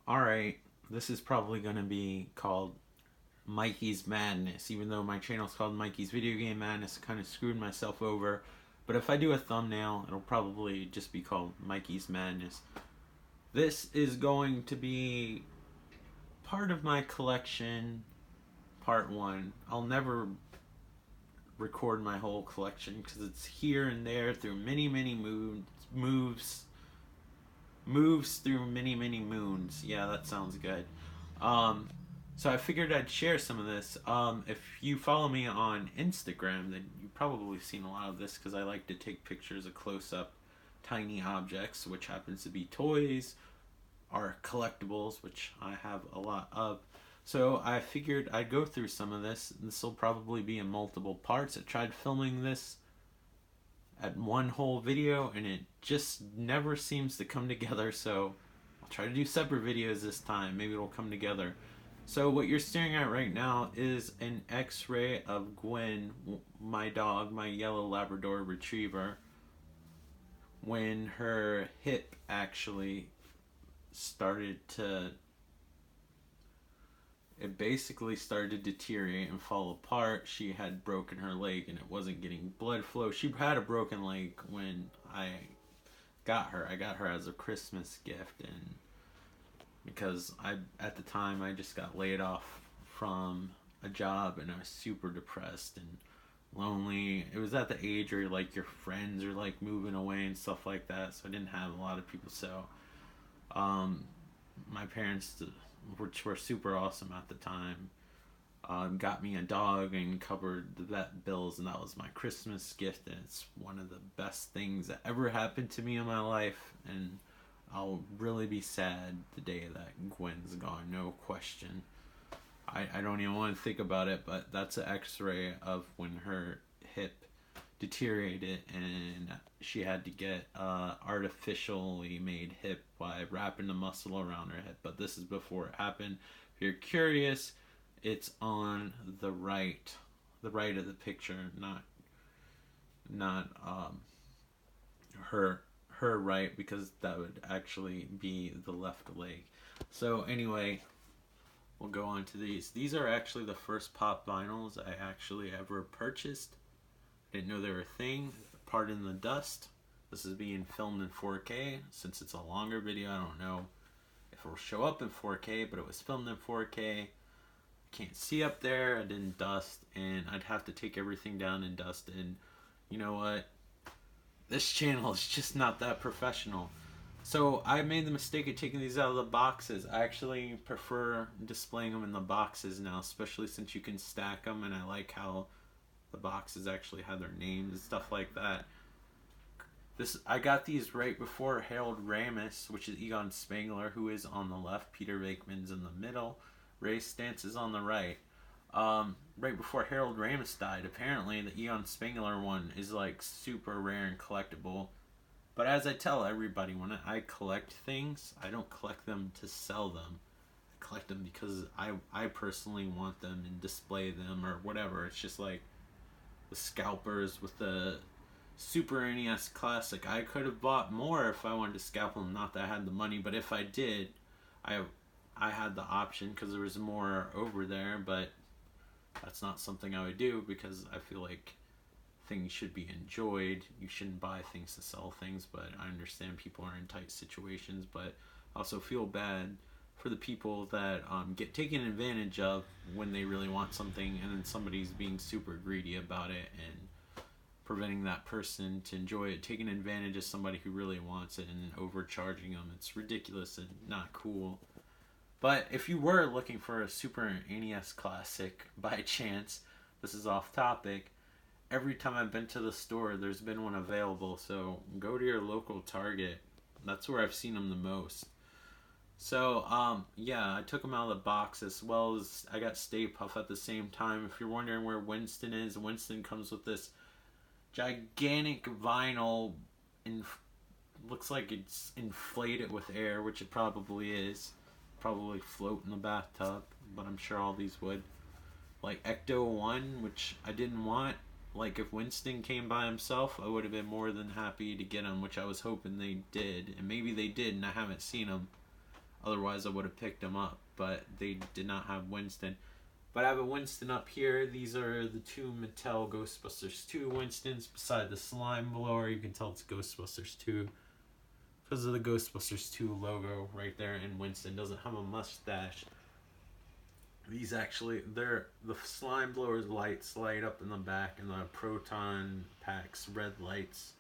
Alright, this is probably going to be called Mikey's Madness. Even though my channel's called Mikey's Video Game Madness, I kind of screwed myself over. But if I do a thumbnail, it'll probably just be called Mikey's Madness. This is going to be part of my collection, part one. I'll never record my whole collection because it's here and there through many moves through many moons. Yeah, that sounds good. Um, so I figured I'd share some of this. If you follow me on Instagram, then you've probably seen a lot of this because I like to take pictures of close-up tiny objects, which happens to be toys or collectibles, which I have a lot of. So I figured I'd go through some of this. This will probably be in multiple parts. I tried filming this at one whole video and it just never seems to come together, so I'll try to do separate videos this time. Maybe it'll come together. So what you're staring at right now is an x-ray of Gwen, my dog, my yellow Labrador retriever, when her hip actually started to it basically started to deteriorate and fall apart. She had broken her leg and it wasn't getting blood flow. She had a broken leg when I got her. I got her as a Christmas gift, and because I at the time I just got laid off from a job and I was super depressed and lonely. It was at the age where like your friends are like moving away and stuff like that, so I didn't have a lot of people. So um my parents, which were super awesome at the time, got me a dog and covered the vet bills, and that was my Christmas gift. And it's one of the best things that ever happened to me in my life. And I'll really be sad the day that Gwen's gone, no question. I don't even want to think about it, but that's an x-ray of when her hip deteriorated and she had to get artificially made hip by wrapping the muscle around her hip. But this is before it happened. If you're curious, it's on the right of the picture, not her right, because that would actually be the left leg. So anyway, we'll go on to these. These are actually the first pop vinyls I actually ever purchased. Didn't know they were a thing. Pardon the dust. This is being filmed in 4K. Since it's a longer video, I don't know if it will show up in 4K, but it was filmed in 4K. Can't see up there. I didn't dust, and I'd have to take everything down and dust. And you know what? This channel is just not that professional. So I made the mistake of taking these out of the boxes. I actually prefer displaying them in the boxes now, especially since you can stack them, and I like how the boxes actually have their names and stuff like that. I got these right before Harold Ramis, which is Egon Spengler, who is on the left. Peter Venkman's in the middle. Ray Stantz is on the right. Right before Harold Ramis died. Apparently, the Egon Spengler one is like super rare and collectible. But as I tell everybody, when I collect things, I don't collect them to sell them. I collect them because I personally want them and display them or whatever. It's just like the scalpers with the Super NES Classic. I could have bought more if I wanted to scalp them. Not that I had the money, but if I did, I had the option because there was more over there. But that's not something I would do because I feel like things should be enjoyed. You shouldn't buy things to sell things. But I understand people are in tight situations. But I also feel bad for the people that get taken advantage of when they really want something, and then somebody's being super greedy about it and preventing that person to enjoy it, taking advantage of somebody who really wants it and overcharging them. It's ridiculous and not cool. But if you were looking for a Super NES Classic by chance, this is off topic, every time I've been to the store, there's been one available. So go to your local Target. That's where I've seen them the most. So, yeah, I took them out of the box as well as I got Stay Puft at the same time. If you're wondering where Winston is, Winston comes with this gigantic vinyl, looks like it's inflated with air, which it probably is. Probably float in the bathtub, but I'm sure all these would. Like Ecto 1, which I didn't want. Like if Winston came by himself, I would have been more than happy to get him, which I was hoping they did. And maybe they did, and I haven't seen them. Otherwise, I would have picked them up, but they did not have Winston. But I have a Winston up here. These are the two Mattel Ghostbusters 2 Winstons beside the slime blower. You can tell it's Ghostbusters 2 because of the Ghostbusters 2 logo right there, and Winston doesn't have a mustache. These actually, the slime blower's lights light up in the back, and the proton packs red lights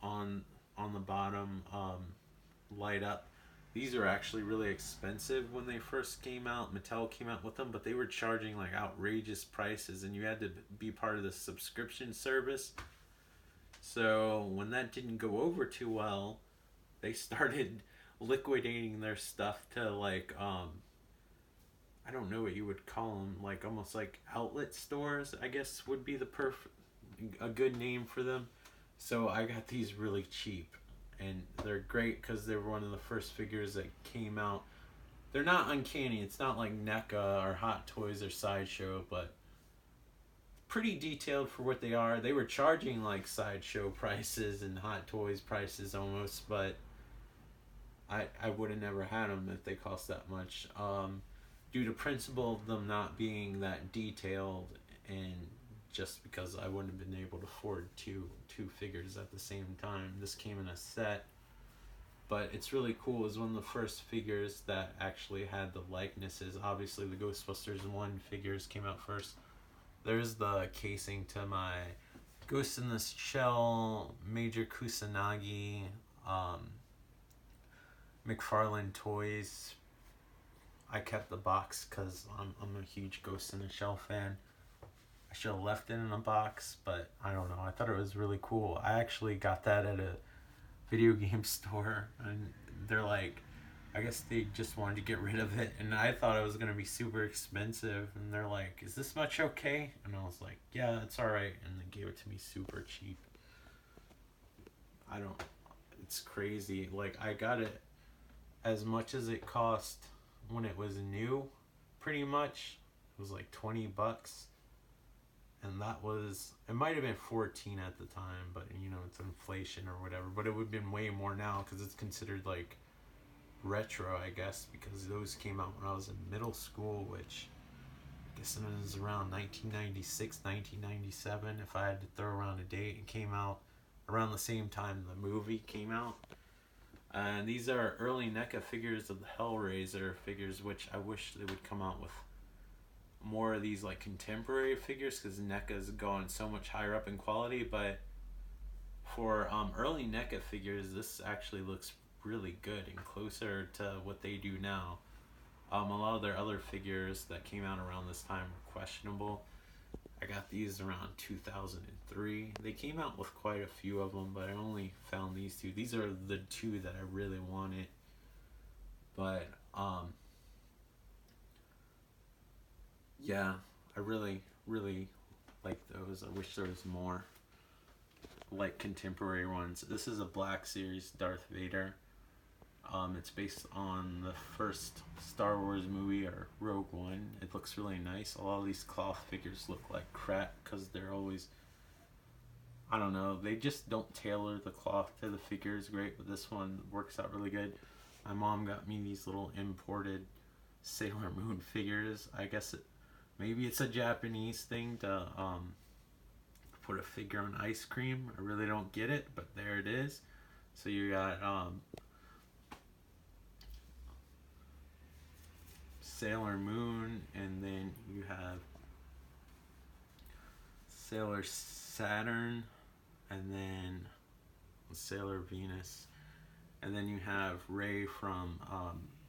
on the bottom light up. These are actually really expensive when they first came out. Mattel came out with them, but they were charging like outrageous prices, and you had to be part of the subscription service. So when that didn't go over too well, they started liquidating their stuff to like I don't know what you would call them, like almost like outlet stores, I guess would be a good name for them. So I got these really cheap, and they're great because they were one of the first figures that came out. They're not uncanny. It's not like NECA or Hot Toys or Sideshow, but pretty detailed for what they are. They were charging like Sideshow prices and Hot Toys prices almost, but I would have never had them if they cost that much. Due to principle of them not being that detailed, and just because I wouldn't have been able to afford two figures at the same time. This came in a set, but it's really cool. It was one of the first figures that actually had the likenesses. Obviously the Ghostbusters 1 figures came out first. There's the casing to my Ghost in the Shell, Major Kusanagi, McFarlane Toys. I kept the box because I'm a huge Ghost in the Shell fan. I should have left it in a box, but I don't know. I thought it was really cool. I actually got that at a video game store, and they're like, I guess they just wanted to get rid of it, and I thought it was going to be super expensive, and they're like, is this much okay? And I was like, yeah, it's alright, and they gave it to me super cheap. It's crazy. Like, I got it as much as it cost when it was new, pretty much. It was like $20, and that was, it might have been 14 at the time, but you know, it's inflation or whatever, but it would have been way more now because it's considered like retro, I guess, because those came out when I was in middle school, which I guess it was around 1996, 1997, if I had to throw around a date. It came out around the same time the movie came out. And these are early NECA figures of the Hellraiser figures, which I wish they would come out with more of these like contemporary figures, because NECA's gone so much higher up in quality. But for early NECA figures, this actually looks really good and closer to what they do now. A lot of their other figures that came out around this time were questionable. I got these around 2003. They came out with quite a few of them, but I only found these two. These are the two that I really wanted. But, yeah, I really, really like those. I wish there was more like contemporary ones. This is a Black Series Darth Vader. It's based on the first Star Wars movie, or Rogue One. It looks really nice. A lot of these cloth figures look like crap because they're always, I don't know, they just don't tailor the cloth to the figures great, but this one works out really good. My mom got me these little imported Sailor Moon figures. I guess maybe it's a Japanese thing to put a figure on ice cream. I really don't get it, but there it is. So you got Sailor Moon, and then you have Sailor Saturn, and then Sailor Venus, and then you have Rey from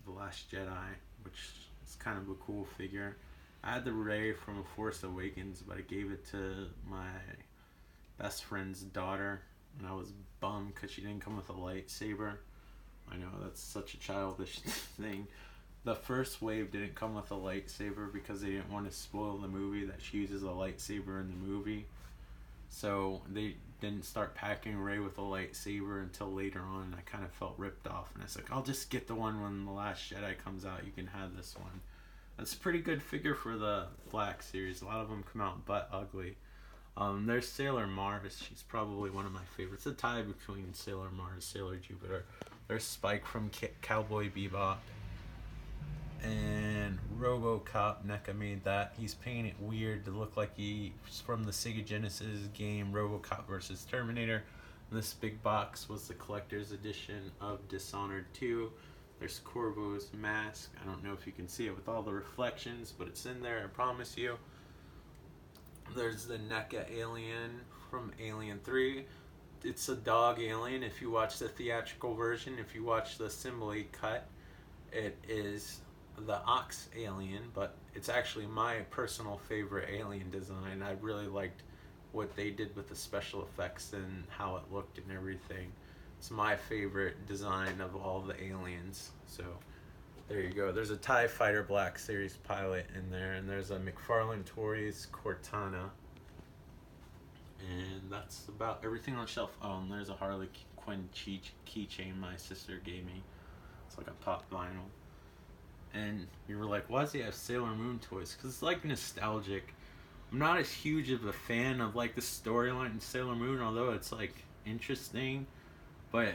The Last Jedi, which is kind of a cool figure. I had the Rey from A Force Awakens, but I gave it to my best friend's daughter, and I was bummed because she didn't come with a lightsaber. I know, that's such a childish thing. The first wave didn't come with a lightsaber because they didn't want to spoil the movie that she uses a lightsaber in the movie. So they didn't start packing Rey with a lightsaber until later on, and I kind of felt ripped off. And I was like, I'll just get the one when The Last Jedi comes out. You can have this one. That's a pretty good figure for the Black Series. A lot of them come out butt ugly. There's Sailor Mars. She's probably one of my favorites. A tie between Sailor Mars, Sailor Jupiter. There's Spike from Cowboy Bebop. And RoboCop, NECA made that. He's painting it weird to look like he's from the Sega Genesis game RoboCop vs. Terminator. And this big box was the collector's edition of Dishonored 2. There's Corvo's mask. I don't know if you can see it with all the reflections, but it's in there, I promise you. There's the NECA alien from Alien 3. It's a dog alien. If you watch the theatrical version, if you watch the assembly cut, it is the Ox alien, but it's actually my personal favorite alien design. I really liked what they did with the special effects and how it looked and everything. It's my favorite design of all the aliens. So there you go. There's a TIE Fighter Black Series pilot in there, and there's a McFarlane Toys Cortana. And that's about everything on the shelf. Oh, and there's a Harley Quinn keychain my sister gave me. It's like a pop vinyl. And you were like, why does he have Sailor Moon toys? Because it's like nostalgic. I'm not as huge of a fan of like the storyline in Sailor Moon, although it's like interesting, but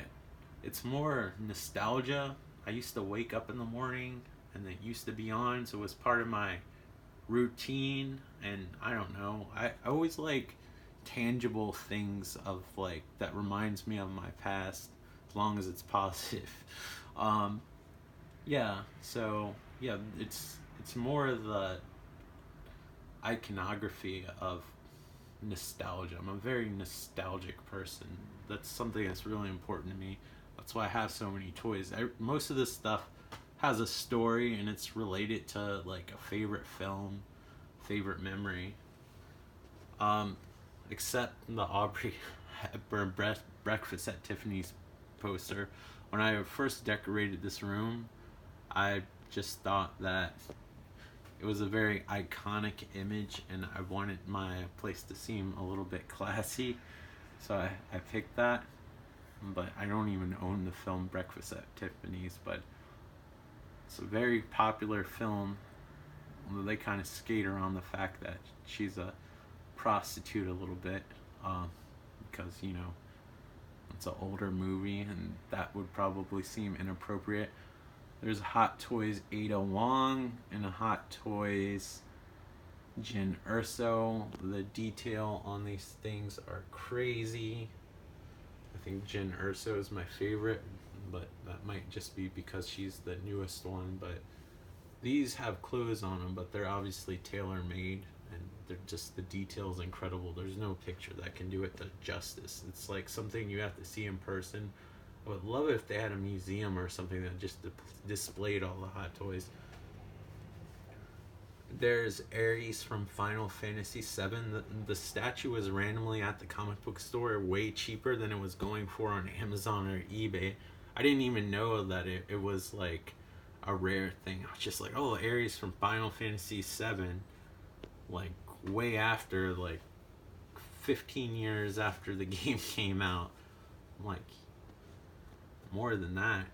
it's more nostalgia. I used to wake up in the morning and it used to be on, so it was part of my routine. And I don't know, I always like tangible things of like that reminds me of my past, as long as it's positive. Yeah, so yeah, it's more of the iconography of nostalgia. I'm a very nostalgic person. That's something that's really important to me. That's why I have so many toys. Most of this stuff has a story and it's related to like a favorite film, favorite memory. Except the Aubrey Hepburn Breakfast at Tiffany's poster. When I first decorated this room, I just thought that it was a very iconic image and I wanted my place to seem a little bit classy, so I picked that. But I don't even own the film Breakfast at Tiffany's, but it's a very popular film. They kind of skate around the fact that she's a prostitute a little bit, because, you know, it's an older movie and that would probably seem inappropriate. There's a Hot Toys Ada Wong and a Hot Toys Jin Urso. The detail on these things are crazy. I think Jin Urso is my favorite, but that might just be because she's the newest one. But these have clothes on them, but they're obviously tailor-made, and they're just, the detail's incredible. There's no picture that can do it the justice. It's like something you have to see in person. I would love it if they had a museum or something that just displayed all the Hot Toys. There's Ares from Final Fantasy VII. The statue was randomly at the comic book store way cheaper than it was going for on Amazon or eBay. I didn't even know that it was like a rare thing. I was just like, oh, Ares from Final Fantasy VII. Like way after, like 15 years after the game came out. I'm like, more than that.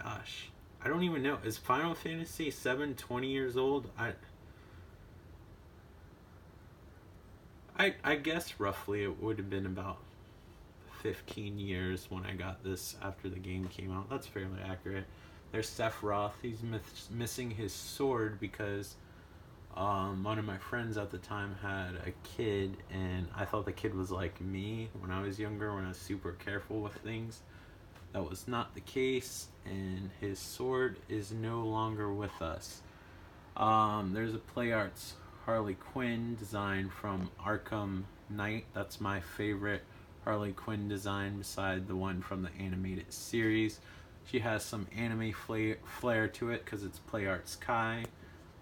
Gosh, I don't even know. Is Final Fantasy VII 20 years old? I guess roughly it would have been about 15 years when I got this after the game came out. That's fairly accurate. There's Sephiroth. He's missing his sword because one of my friends at the time had a kid, and I thought the kid was like me when I was younger, when I was super careful with things. That was not the case, and his sword is no longer with us. There's a Play Arts Harley Quinn design from Arkham Knight. That's my favorite Harley Quinn design beside the one from the animated series. She has some anime flair to it because it's Play Arts Kai.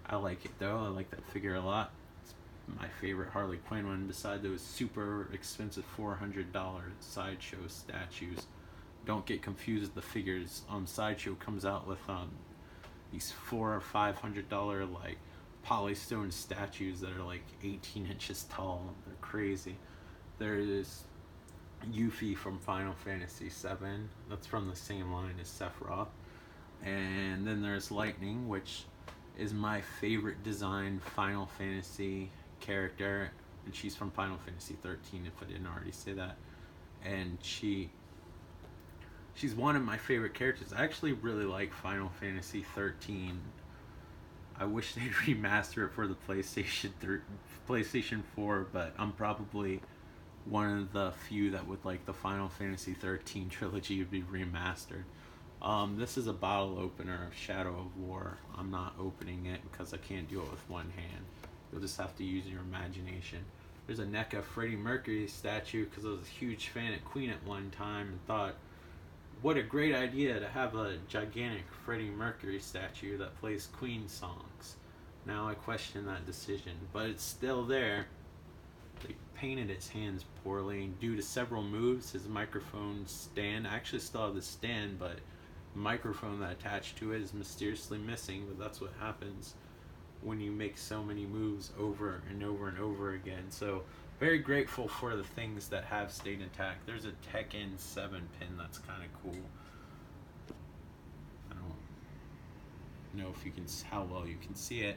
I like it though. I like that figure a lot. It's my favorite Harley Quinn one beside those super expensive $400 Sideshow statues. Don't get confused with the figures. Sideshow comes out with these $400 or $500 like polystone statues that are like 18 inches tall. They're crazy. There's Yuffie from Final Fantasy VII. That's from the same line as Sephiroth. And then there's Lightning, which is my favorite design Final Fantasy character. And she's from Final Fantasy 13, if I didn't already say that. And she she's one of my favorite characters. I actually really like Final Fantasy 13. I wish they'd remaster it for the PlayStation 4, but I'm probably one of the few that would like the Final Fantasy 13 trilogy to be remastered. This is a bottle opener of Shadow of War. I'm not opening it because I can't do it with one hand. You'll just have to use your imagination. There's a NECA Freddie Mercury statue because I was a huge fan of Queen at one time and thought, what a great idea to have a gigantic Freddie Mercury statue that plays Queen songs. Now I question that decision, but it's still there. They painted his hands poorly. Due to several moves, his microphone stand, I actually still have the stand, but the microphone that attached to it is mysteriously missing, but that's what happens when you make so many moves over and over and over again. So very grateful for the things that have stayed intact. There's a Tekken 7 pin that's kind of cool. I don't know if you can, how well you can see it.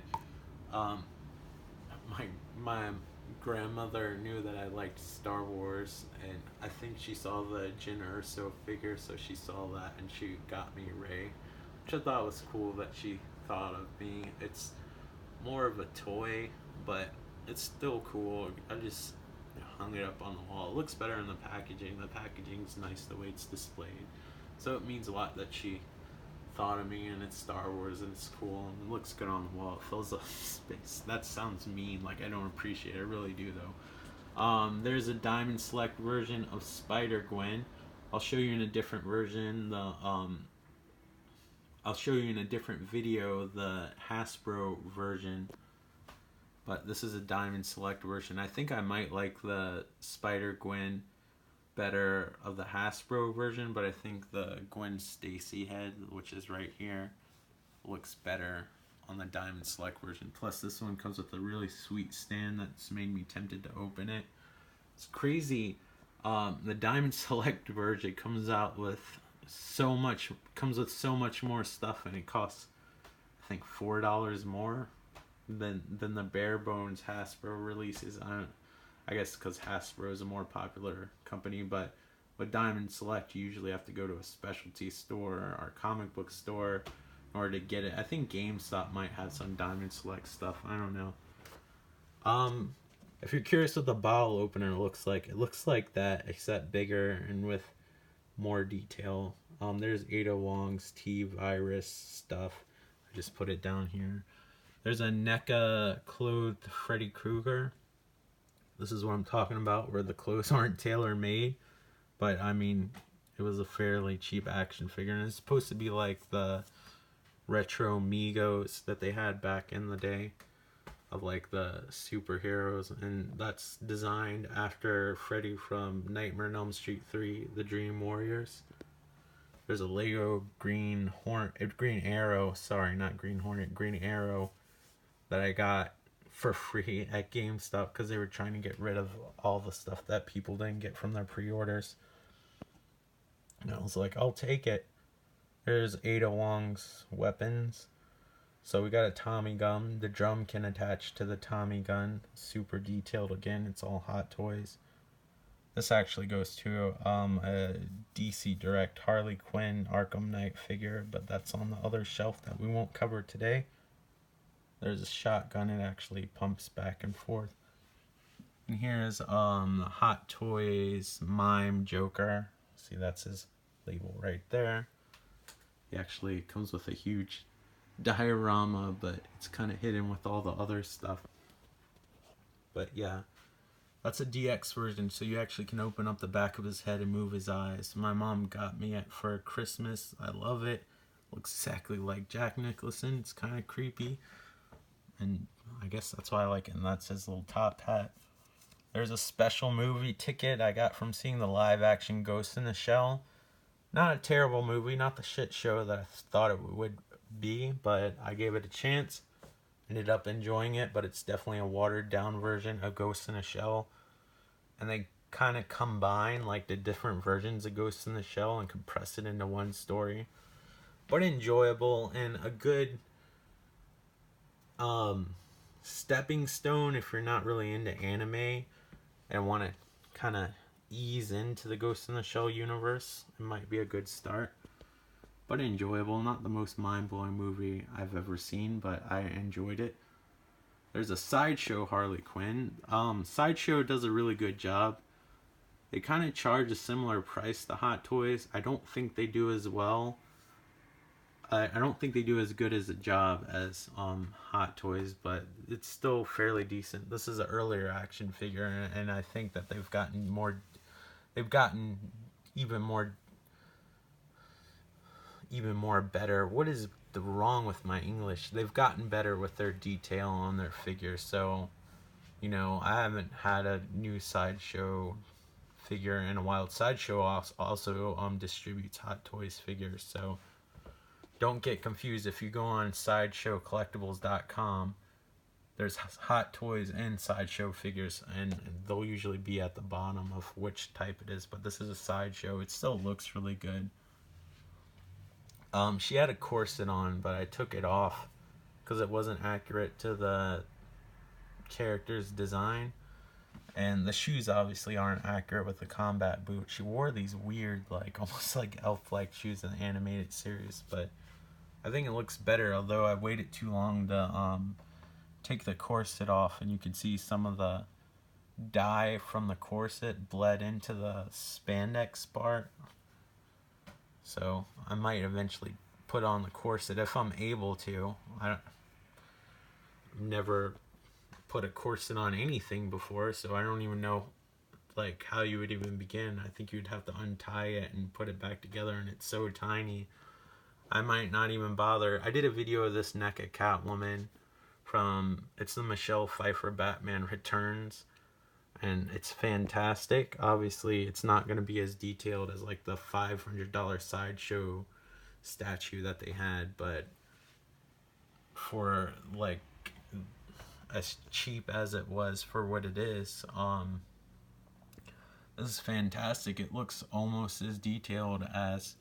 My grandmother knew that I liked Star Wars, and I think she saw the Jyn Erso figure, so she saw that and she got me Rey, which I thought was cool that she thought of me. It's more of a toy, but it's still cool. I just hung it up on the wall. It looks better in the packaging. The packaging's nice the way it's displayed, so it means a lot that she thought of me, and it's Star Wars and it's cool and it looks good on the wall. It fills up space. That sounds mean, like I don't appreciate it. I really do though. There's a Diamond Select version of Spider-Gwen. I'll show you in a different version. I'll show you in a different video the Hasbro version, but this is a Diamond Select version. I think I might like the Spider-Gwen better of the Hasbro version, but I think the Gwen Stacy head, which is right here, looks better on the Diamond Select version. Plus this one comes with a really sweet stand that's made me tempted to open it. It's crazy. The Diamond Select version comes with so much more stuff, and it costs I think $4 more than the bare bones Hasbro releases. I guess because Hasbro is a more popular company, but with Diamond Select you usually have to go to a specialty store or comic book store in order to get it. I think GameStop might have some Diamond Select stuff. I don't know. If you're curious what the bottle opener looks like, it looks like that except bigger and with more detail. There's Ada Wong's T-Virus stuff. I just put it down here. There's a NECA clothed Freddy Krueger. This is what I'm talking about, where the clothes aren't tailor-made, but I mean, it was a fairly cheap action figure, and it's supposed to be like the retro Migos that they had back in the day, of like the superheroes, and that's designed after Freddy from Nightmare on Elm Street 3, The Dream Warriors. There's a Lego Green Arrow, sorry, not Green Hornet, Green Arrow that I got for free at GameStop because they were trying to get rid of all the stuff that people didn't get from their pre-orders. And I was like, I'll take it. There's Ada Wong's weapons. So we got a Tommy gun. The drum can attach to the Tommy gun. Super detailed again. It's all Hot Toys. This actually goes to a DC Direct Harley Quinn Arkham Knight figure, but that's on the other shelf that we won't cover today. There's a shotgun. It actually pumps back and forth. And here's the Hot Toys Mime Joker. See, that's his label right there. He actually comes with a huge diorama, but it's kind of hidden with all the other stuff. But yeah, that's a DX version, so you actually can open up the back of his head and move his eyes. My mom got me it for Christmas. I love it. Looks exactly like Jack Nicholson. It's kind of creepy, and I guess that's why I like it. And that's his little top hat. There's a special movie ticket I got from seeing the live action Ghost in the Shell. Not a terrible movie, not the shit show that I thought it would be, but I gave it a chance. Ended up enjoying it, but it's definitely a watered down version of Ghost in a Shell. And they kind of combine like the different versions of Ghost in the Shell and compress it into one story. But enjoyable and a good stepping stone if you're not really into anime and want to kind of ease into the Ghost in the Shell universe, it might be a good start. But enjoyable. Not the most mind-blowing movie I've ever seen, but I enjoyed it. There's a Sideshow Harley Quinn. Sideshow does a really good job. They kind of charge a similar price to Hot Toys. I don't think they do as well. I don't think they do as good as a job as Hot Toys, but it's still fairly decent. This is an earlier action figure, and I think that they've gotten even more better. What is the wrong with my English? They've gotten better with their detail on their figures. So, I haven't had a new Sideshow figure in a while. Sideshow also distributes Hot Toys figures, so don't get confused. If you go on sideshowcollectibles.com, there's Hot Toys and Sideshow figures, and they'll usually be at the bottom of which type it is, but this is a Sideshow. It still looks really good. She had a corset on, but I took it off because it wasn't accurate to the character's design. And the shoes obviously aren't accurate with the combat boot. She wore these weird, almost like elf-like shoes in the animated series, but I think it looks better, although I waited too long to take the corset off, and you can see some of the dye from the corset bled into the spandex part. So I might eventually put on the corset if I'm able to. I've never put a corset on anything before, so I don't even know how you would even begin. I think you'd have to untie it and put it back together, and it's so tiny. I might not even bother. I did a video of this NECA Catwoman it's the Michelle Pfeiffer Batman Returns, and it's fantastic. Obviously, it's not going to be as detailed as the $500 Sideshow statue that they had, but for as cheap as it was for what it is, this is fantastic. It looks almost as detailed as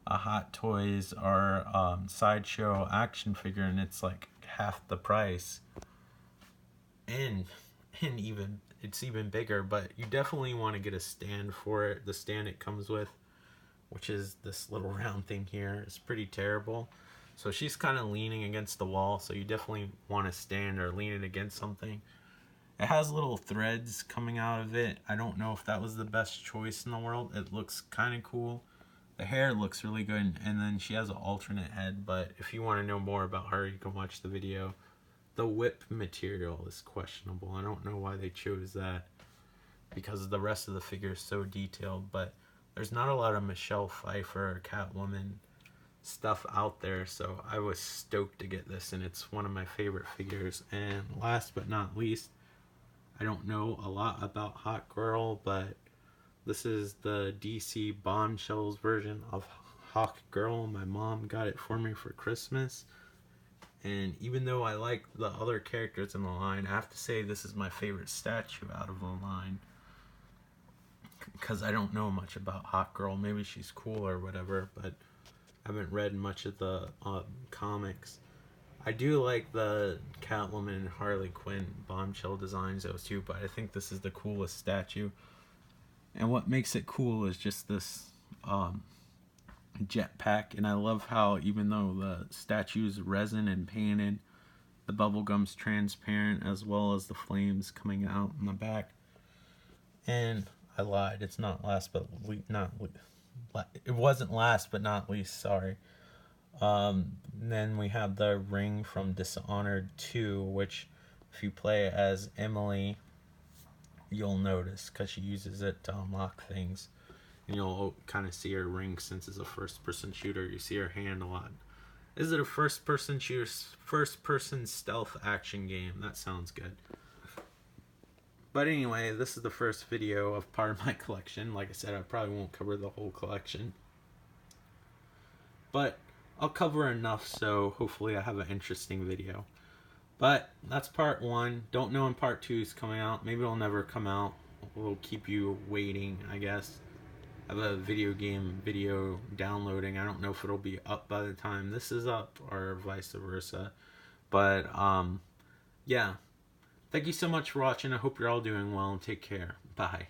a Hot Toys or Sideshow action figure, and it's half the price, and it's even bigger. But you definitely want to get a stand for it. The stand it comes with, which is this little round thing here, is pretty terrible. So she's kind of leaning against the wall, so you definitely want to stand or lean it against something. It has little threads coming out of it. I don't know if that was the best choice in the world. It looks kind of cool. The hair looks really good, and then she has an alternate head, but if you want to know more about her, you can watch the video. The whip material is questionable. I don't know why they chose that, because the rest of the figure is so detailed, but there's not a lot of Michelle Pfeiffer or Catwoman stuff out there, so I was stoked to get this, and it's one of my favorite figures. And last but not least, I don't know a lot about Hot Girl, but this is the DC Bombshells version of Hawk Girl. My mom got it for me for Christmas. And even though I like the other characters in the line, I have to say this is my favorite statue out of the line. Because I don't know much about Hawk Girl. Maybe she's cool or whatever, but I haven't read much of the comics. I do like the Catwoman and Harley Quinn bombshell designs, those two, but I think this is the coolest statue. And what makes it cool is just this jetpack, and I love how even though the statue's resin and painted, the bubblegum's transparent, as well as the flames coming out in the back. And I lied, it's not last but it wasn't last but not least, sorry. Then we have the ring from Dishonored 2, which if you play as Emily, you'll notice, because she uses it to unlock things. And you'll kind of see her ring, since it's a first-person shooter. You see her hand a lot. Is it a first-person shooter? First-person stealth action game. That sounds good. But anyway, this is the first video of part of my collection. Like I said, I probably won't cover the whole collection, but I'll cover enough, so hopefully I have an interesting video. But that's part 1. Don't know when part 2 is coming out. Maybe it'll never come out. We'll keep you waiting, I guess. I have a video game video downloading. I don't know if it'll be up by the time this is up or vice versa. But, yeah. Thank you so much for watching. I hope you're all doing well, and take care. Bye.